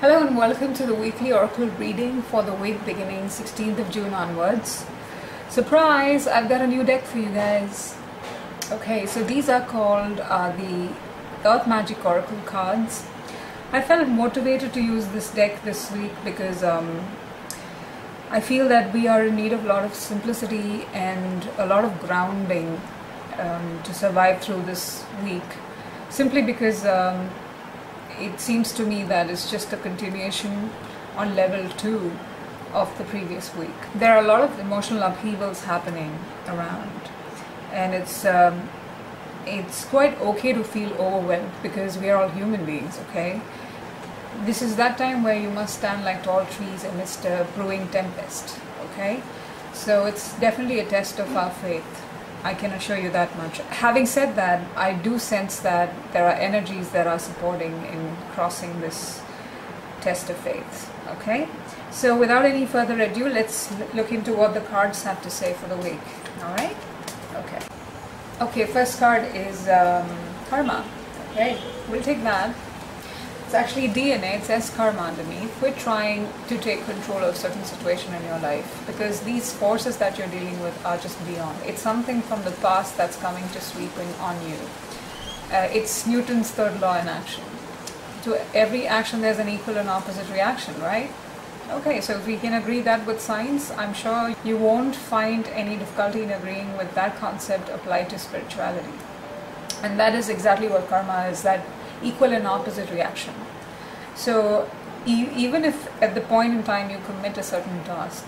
Hello and welcome to the weekly oracle reading for the week beginning 16th of June onwards. Surprise! I've got a new deck for you guys. Okay, so these are called the Earth Magic Oracle cards. I felt motivated to use this deck this week because I feel that we are in need of a lot of simplicity and a lot of grounding to survive through this week. Simply because it seems to me that it's just a continuation on level 2 of the previous week. There are a lot of emotional upheavals happening around, and it's quite okay to feel overwhelmed because we are all human beings, okay? This is that time where you must stand like tall trees amidst a brewing tempest, okay? So it's definitely a test of our faith. I can assure you that much. Having said that, I do sense that there are energies that are supporting in crossing this test of faith, okay? So without any further ado, let's look into what the cards have to say for the week, all right? Okay. Okay, first card is Karma, okay? We'll take that. It's actually DNA, it says karma underneath. We're trying to take control of certain situation in your life because these forces that you're dealing with are just beyond. It's something from the past that's coming to sweeping on you. It's Newton's third law in action. To every action there's an equal and opposite reaction, right? Okay, so if we can agree that with science, I'm sure you won't find any difficulty in agreeing with that concept applied to spirituality. And that is exactly what karma is, that equal and opposite reaction. So even if at the point in time you commit a certain task,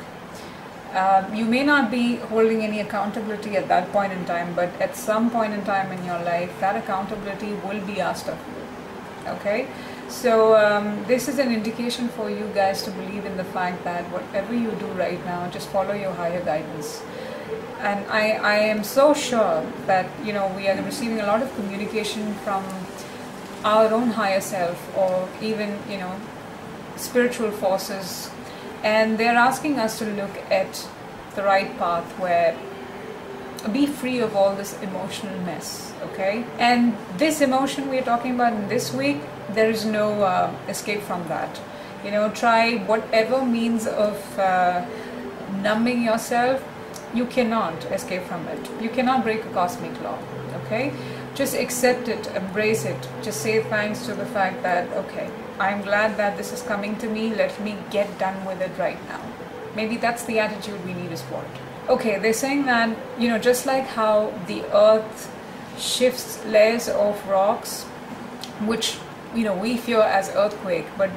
you may not be holding any accountability at that point in time, but at some point in time in your life that accountability will be asked of you, okay? So this is an indication for you guys to believe in the fact that whatever you do right now, just follow your higher guidance. And I am so sure that, you know, we are receiving a lot of communication from our own higher self, or even, you know, spiritual forces, and they're asking us to look at the right path where be free of all this emotional mess, okay? And this emotion we're talking about in this week, there is no escape from that. You know, try whatever means of numbing yourself. You cannot escape from it. You cannot break a cosmic law, okay? Just accept it, embrace it, just say thanks to the fact that, okay, I'm glad that this is coming to me, let me get done with it right now. Maybe that's the attitude we need as sport. Okay, they're saying that, you know, just like how the earth shifts layers of rocks, which, you know, we fear as earthquake, but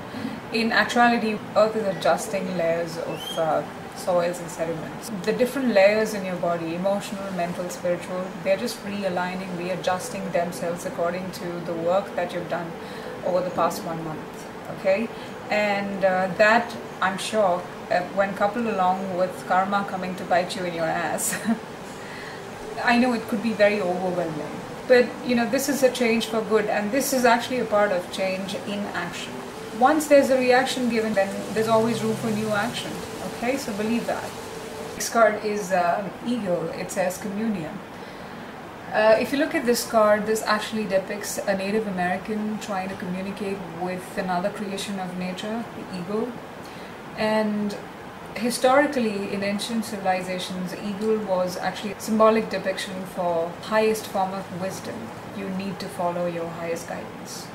in actuality, earth is adjusting layers of soils and sediments. The different layers in your body, emotional, mental, spiritual, they're just realigning, readjusting themselves according to the work that you've done over the past 1 month, okay? And that, I'm sure, when coupled along with karma coming to bite you in your ass, I know it could be very overwhelming. But, you know, this is a change for good, and this is actually a part of change in action. Once there's a reaction given, then there's always room for new action. Okay, so believe that. Next card is Eagle. It says Communion. If you look at this card, this actually depicts a Native American trying to communicate with another creation of nature, the eagle. And historically, in ancient civilizations, eagle was actually a symbolic depiction for highest form of wisdom. You need to follow your highest guidance.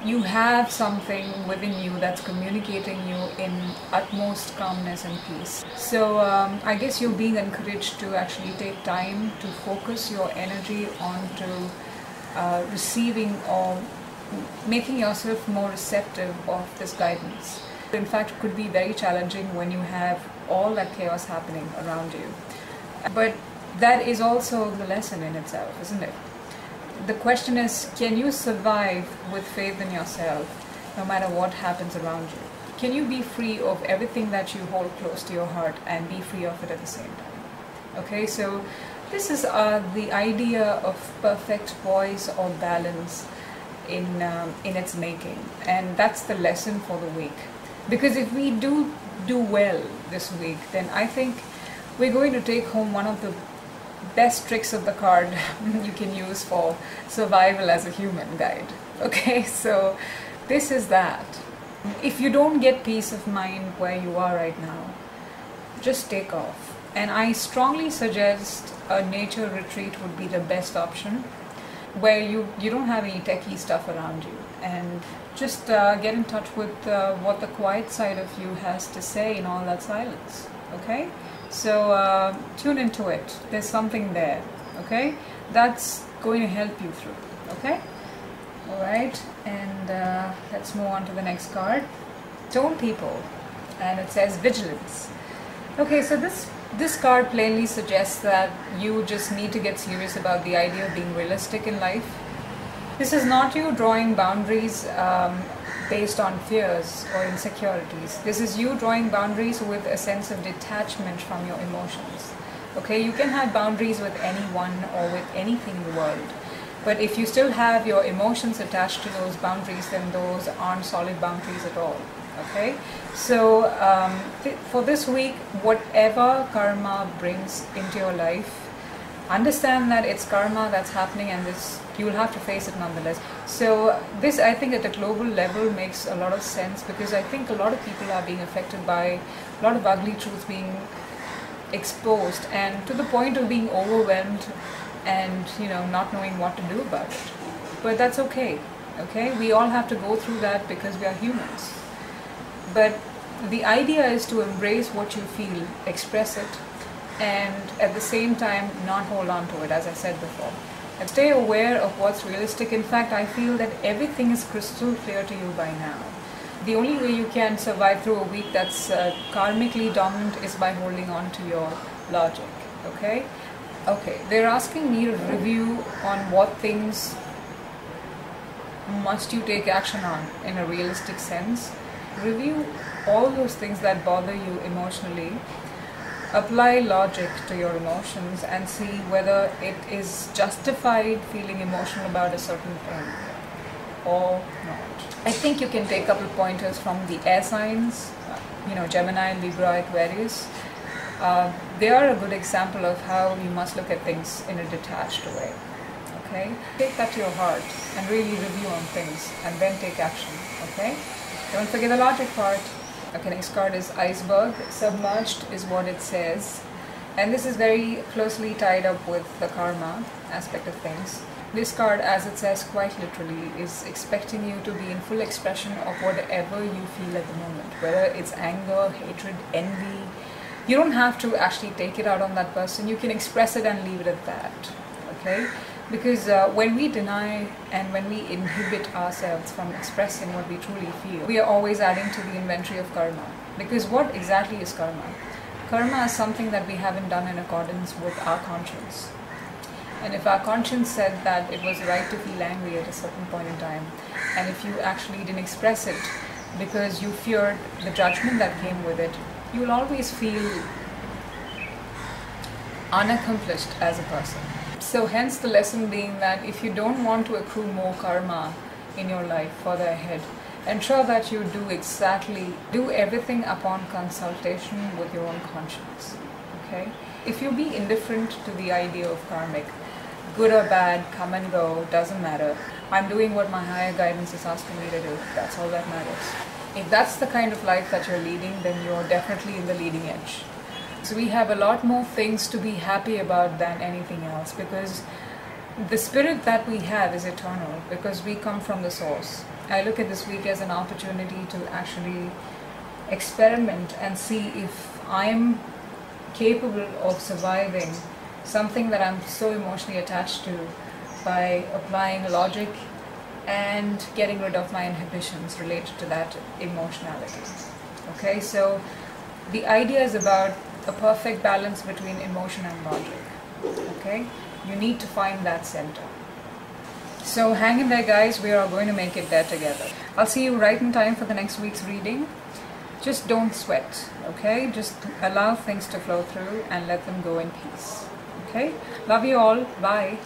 You have something within you that's communicating you in utmost calmness and peace. So I guess you're being encouraged to actually take time to focus your energy onto receiving or making yourself more receptive of this guidance. In fact, it could be very challenging when you have all that chaos happening around you. But that is also the lesson in itself, isn't it? The question is, can you survive with faith in yourself no matter what happens around you? Can you be free of everything that you hold close to your heart and be free of it at the same time? Okay, so this is the idea of perfect poise or balance in its making, and that's the lesson for the week. Because if we do well this week, then I think we're going to take home one of the best tricks of the card you can use for survival as a human guide. Okay, so this is that. If you don't get peace of mind where you are right now, just take off. And I strongly suggest a nature retreat would be the best option, where you don't have any techie stuff around you, and just get in touch with what the quiet side of you has to say in all that silence. Okay, so tune into it. There's something there. Okay, that's going to help you through. Okay, all right, and let's move on to the next card. Tone people, and it says vigilance. Okay, so this card plainly suggests that you just need to get serious about the idea of being realistic in life. This is not you drawing boundaries based on fears or insecurities. This is you drawing boundaries with a sense of detachment from your emotions. Okay, you can have boundaries with anyone or with anything in the world, but if you still have your emotions attached to those boundaries, then those aren't solid boundaries at all. Okay, so for this week, whatever karma brings into your life, understand that it's karma that's happening, and this you will have to face it nonetheless. So this, I think, at a global level makes a lot of sense, because I think a lot of people are being affected by a lot of ugly truths being exposed, and to the point of being overwhelmed and not knowing what to do about it. But that's okay. Okay, we all have to go through that because we are humans. But the idea is to embrace what you feel, express it, and at the same time not hold on to it, as I said before. And stay aware of what's realistic. In fact, I feel that everything is crystal clear to you by now. The only way you can survive through a week that's karmically dominant is by holding on to your logic. Okay? Okay, they're asking me to review on what things must you take action on in a realistic sense. Review all those things that bother you emotionally, apply logic to your emotions, and see whether it is justified feeling emotional about a certain thing or not. I think you can take a couple pointers from the air signs, Gemini, Libra, Aquarius. They are a good example of how you must look at things in a detached way. Okay, take that to your heart and really review on things, and then take action. Okay. Don't forget the logic part. Okay, next card is Iceberg. Submerged is what it says. And this is very closely tied up with the karma aspect of things. This card, as it says quite literally, is expecting you to be in full expression of whatever you feel at the moment. Whether it's anger, hatred, envy. You don't have to actually take it out on that person. You can express it and leave it at that. Okay? Because when we deny and when we inhibit ourselves from expressing what we truly feel, we are always adding to the inventory of karma. Because what exactly is karma? Karma is something that we haven't done in accordance with our conscience. And if our conscience said that it was right to feel angry at a certain point in time, and if you actually didn't express it because you feared the judgment that came with it, you will always feel unaccomplished as a person. So hence the lesson being that if you don't want to accrue more karma in your life further ahead, ensure that you do everything upon consultation with your own conscience. Okay? If you be indifferent to the idea of karmic, good or bad, come and go, doesn't matter. I'm doing what my higher guidance is asking me to do. That's all that matters. If that's the kind of life that you're leading, then you're definitely in the leading edge. So we have a lot more things to be happy about than anything else, because the spirit that we have is eternal, because we come from the source. I look at this week as an opportunity to actually experiment and see if I'm capable of surviving something that I'm so emotionally attached to by applying logic and getting rid of my inhibitions related to that emotionality. Okay, so the idea is about a perfect balance between emotion and logic. Okay, you need to find that center. So hang in there, guys. We are going to make it there together. I'll see you right in time for the next week's reading. Just don't sweat, okay? Just allow things to flow through and let them go in peace. Okay, love you all. Bye.